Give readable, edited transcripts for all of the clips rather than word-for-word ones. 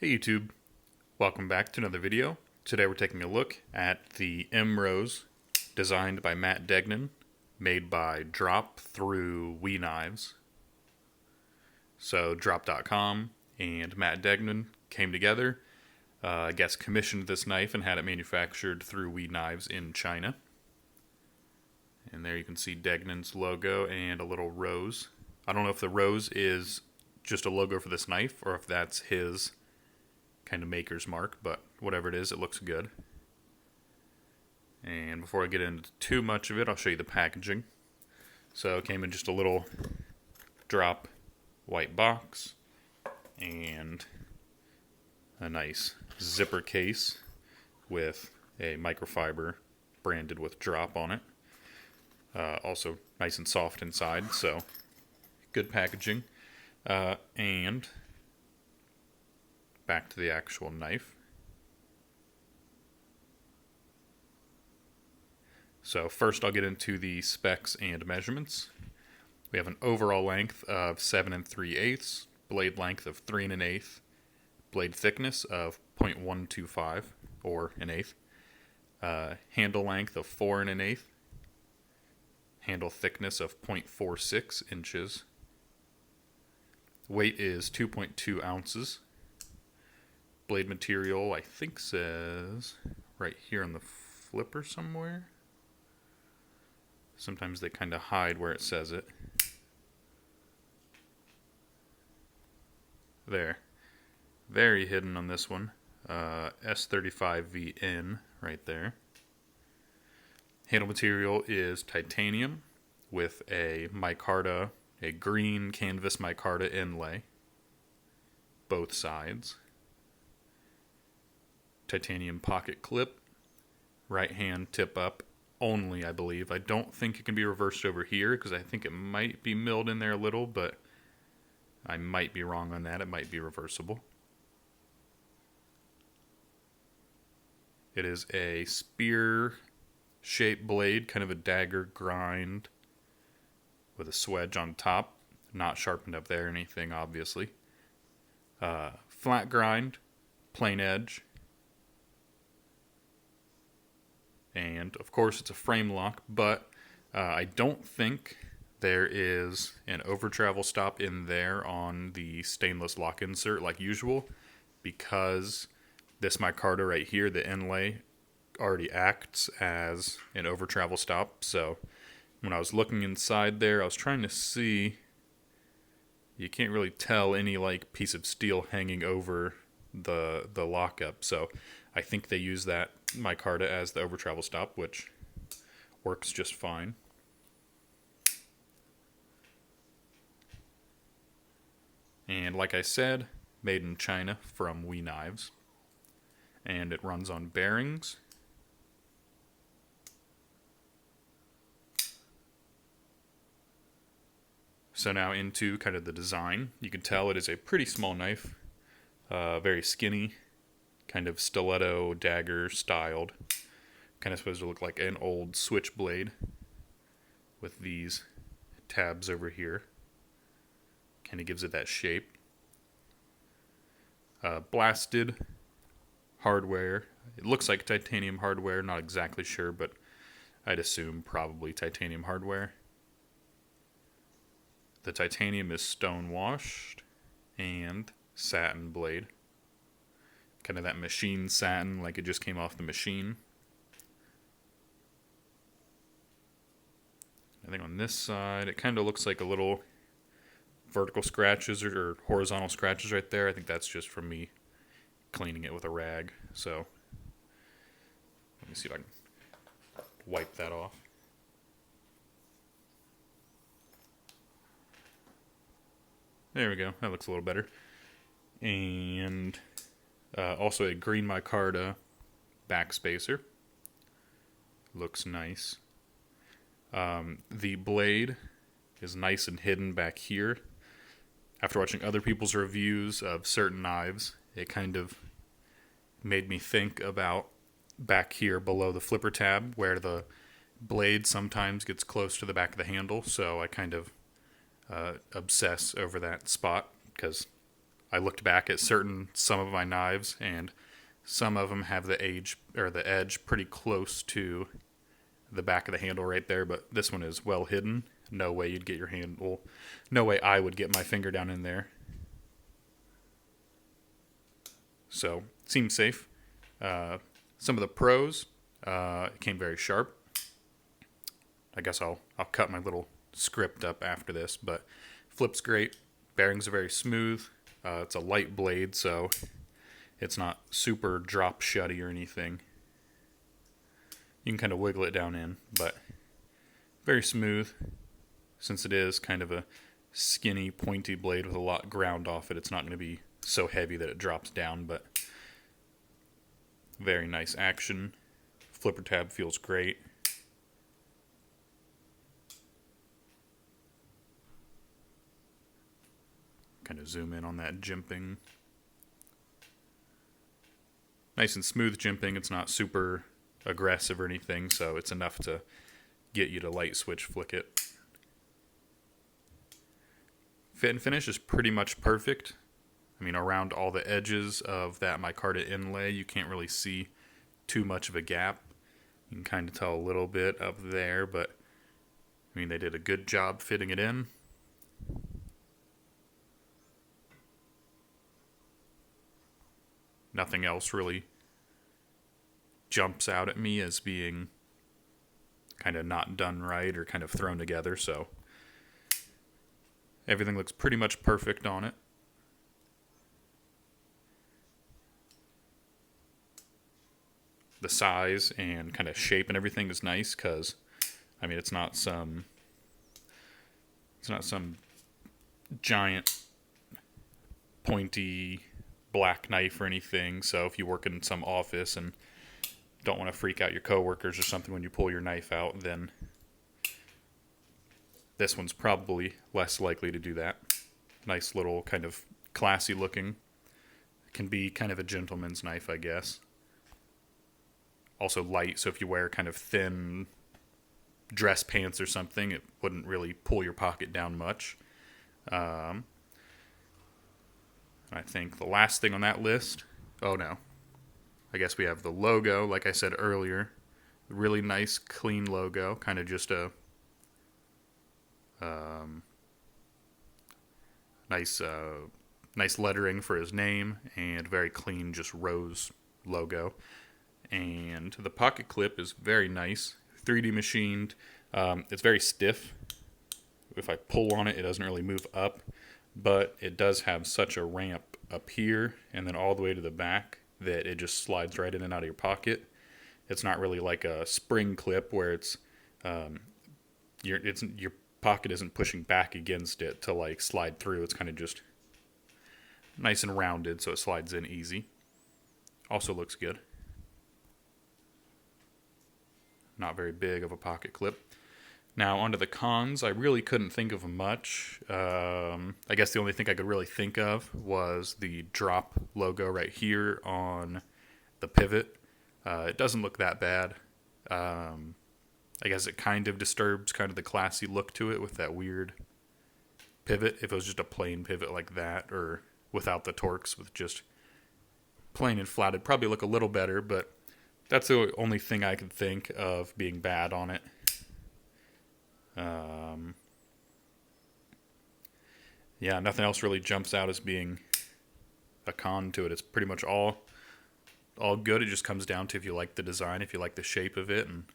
Hey YouTube, welcome back to another video. Today we're taking a look at the Emrose, designed by Matt Degnan, made by Drop through We Knives. So Drop.com and Matt Degnan came together, I guess commissioned this knife and had it manufactured through We Knives in China. And there you can see Degnan's logo and a little rose. I don't know if the rose is just a logo for this knife or if that's his kind of maker's mark, but whatever it is, it looks good. And before I get into too much of it, I'll show you the packaging. So it came in just a little drop white box and a nice zipper case with a microfiber branded with Drop on it. Also nice and soft inside, so good packaging. And back to the actual knife. So first I'll get into the specs and measurements. We have an overall length of 7 3/8, blade length of 3 1/8, blade thickness of 0.125 or 1/8, handle length of 4 1/8, handle thickness of 0.46 inches. Weight is 2.2 ounces. Blade material, I think, says right here on the flipper somewhere. Sometimes they kind of hide where it says it. There. Very hidden on this one. S35VN right there. Handle material is titanium with a micarta, a green canvas micarta inlay. Both sides. Titanium pocket clip, right hand tip up only, I believe. I don't think it can be reversed over here because I think it might be milled in there a little, but I might be wrong on that. It might be reversible. It is a spear shaped blade, kind of a dagger grind with a swedge on top, not sharpened up there or anything, obviously. Flat grind, plain edge. And, of course, it's a frame lock, but I don't think there is an over travel stop in there on the stainless lock insert like usual, because this micarta right here, the inlay, already acts as an over travel stop. So when I was looking inside there, I was trying to see, you can't really tell any like piece of steel hanging over the lockup. So I think they use that micarta as the over travel stop, which works just fine. And like I said, made in China from We Knives. And it runs on bearings. So now into kind of the design. You can tell it is a pretty small knife, very skinny, kind of stiletto dagger styled. Kind of supposed to look like an old switchblade with these tabs over here. Kind of gives it that shape. Blasted hardware. It looks like titanium hardware, not exactly sure, but I'd assume probably titanium hardware. The titanium is stone washed and satin blade. Kind of that machine satin, like it just came off the machine. I think on this side, it kind of looks like a little vertical scratches or horizontal scratches right there. I think that's just from me cleaning it with a rag. So let me see if I can wipe that off. There we go. That looks a little better. And also a green micarta backspacer. Looks nice. The blade is nice and hidden back here. After watching other people's reviews of certain knives, it kind of made me think about back here below the flipper tab where the blade sometimes gets close to the back of the handle. So I kind of obsess over that spot because I looked back at some of my knives, and some of them have the edge pretty close to the back of the handle right there, but this one is well hidden. No way you'd get your handle, no way I would get my finger down in there. So, it seems safe. Some of the pros, it came very sharp. I guess I'll cut my little script up after this, but flips great. Bearings are very smooth. It's a light blade, so it's not super drop shutty or anything. You can kind of wiggle it down in, but very smooth. Since it is kind of a skinny, pointy blade with a lot ground off it, it's not going to be so heavy that it drops down, but very nice action. Flipper tab feels great. Kind of zoom in on that jimping. Nice and smooth jimping. It's not super aggressive or anything, so it's enough to get you to light switch flick it. Fit and finish is pretty much perfect. I mean, around all the edges of that micarta inlay, you can't really see too much of a gap. You can kind of tell a little bit up there, but I mean, they did a good job fitting it in. Nothing else really jumps out at me as being kind of not done right or kind of thrown together, so everything looks pretty much perfect on it. The size and kind of shape and everything is nice because, I mean, it's not some giant pointy black knife or anything, so if you work in some office and don't want to freak out your coworkers or something when you pull your knife out, then this one's probably less likely to do that. Nice little kind of classy looking. Can be kind of a gentleman's knife, I guess. Also light, so if you wear kind of thin dress pants or something, it wouldn't really pull your pocket down much. I think the last thing on that list, I guess we have the logo, like I said earlier. Really nice, clean logo, kind of just a nice lettering for his name, and very clean, just rose logo. And the pocket clip is very nice, 3D machined. It's very stiff. If I pull on it, it doesn't really move up, but it does have such a ramp up here and then all the way to the back that it just slides right in and out of your pocket. It's not really like a spring clip where it's your pocket isn't pushing back against it to like slide through. It's kind of just nice and rounded, so it slides in easy. Also looks good. Not very big of a pocket clip. Now, onto the cons. I really couldn't think of much. I guess the only thing I could really think of was the drop logo right here on the pivot. It doesn't look that bad. I guess it kind of disturbs kind of the classy look to it with that weird pivot. If it was just a plain pivot like that, or without the Torx, with just plain and flat, it'd probably look a little better, but that's the only thing I could think of being bad on it. Yeah, nothing else really jumps out as being a con to it. It's pretty much all good. It just comes down to if you like the design, if you like the shape of it, and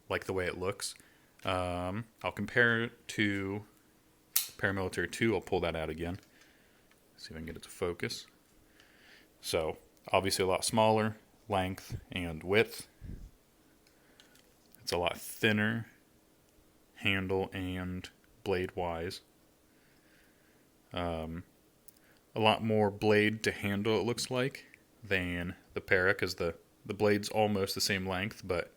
like the way it looks. I'll compare it to Paramilitary 2. I'll pull that out again. See if I can get it to focus. So, obviously a lot smaller, length and width. It's a lot thinner, handle and blade wise. A lot more blade to handle, it looks like, than the Para, because the blade's almost the same length, but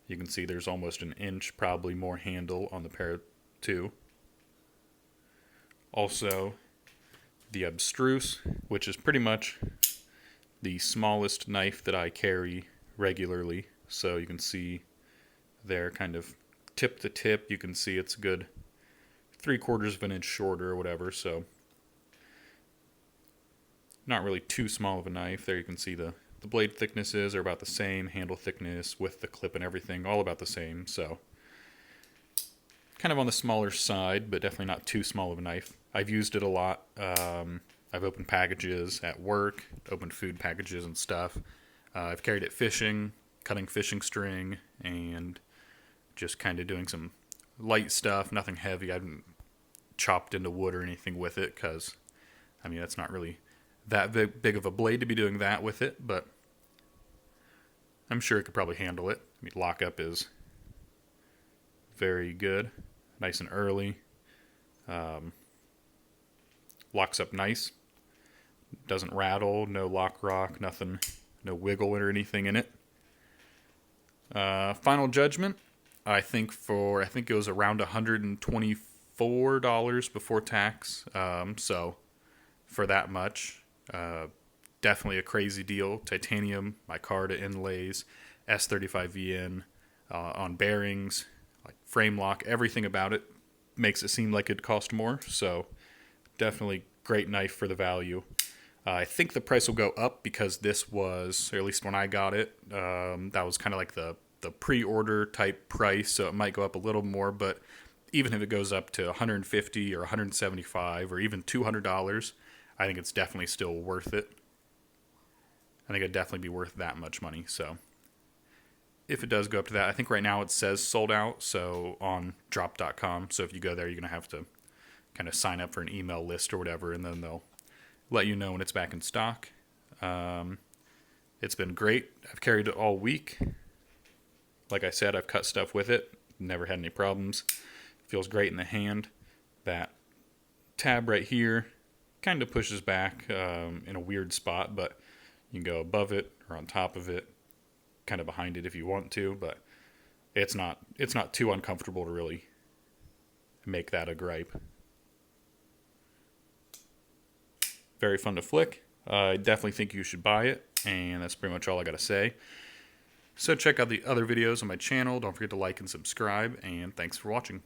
you can see there's almost an inch probably more handle on the Para 2. Also, the Abstruse, which is pretty much the smallest knife that I carry regularly. So you can see there, kind of tip to tip, you can see it's a good 3/4 of an inch shorter or whatever. So not really too small of a knife. There you can see the blade thicknesses are about the same, handle thickness with the clip and everything, all about the same. So kind of on the smaller side, but definitely not too small of a knife. I've used it a lot. I've opened packages at work, opened food packages and stuff. I've carried it fishing, cutting fishing string, and just kind of doing some light stuff, nothing heavy. I haven't chopped into wood or anything with it because, I mean, that's not really that big of a blade to be doing that with it, but I'm sure it could probably handle it. I mean, Lockup is very good, nice and early. Locks up nice, doesn't rattle, no lock rock, nothing, no wiggle or anything in it. Final judgment, I think it was around $124 before tax. So for that much, definitely a crazy deal. Titanium, micarta inlays, S35VN on bearings, like frame lock, everything about it makes it seem like it'd cost more. So definitely great knife for the value. I think the price will go up because this was, or at least when I got it, that was kind of like the pre-order type price, so it might go up a little more, but even if it goes up to $150 or $175 or even $200, I think it's definitely still worth it. I think it'd definitely be worth that much money, so if it does go up to that, I think right now it says sold out, so on drop.com, so if you go there, you're going to have to kind of sign up for an email list or whatever, and then they'll let you know when it's back in stock. It's been great. I've carried it all week. Like I said, I've cut stuff with it. Never had any problems. Feels great in the hand. That tab right here kind of pushes back in a weird spot, but you can go above it or on top of it, kind of behind it if you want to, but it's not too uncomfortable to really make that a gripe. Very fun to flick. I definitely think you should buy it, and that's pretty much all I got to say. So check out the other videos on my channel. Don't forget to like and subscribe, and thanks for watching.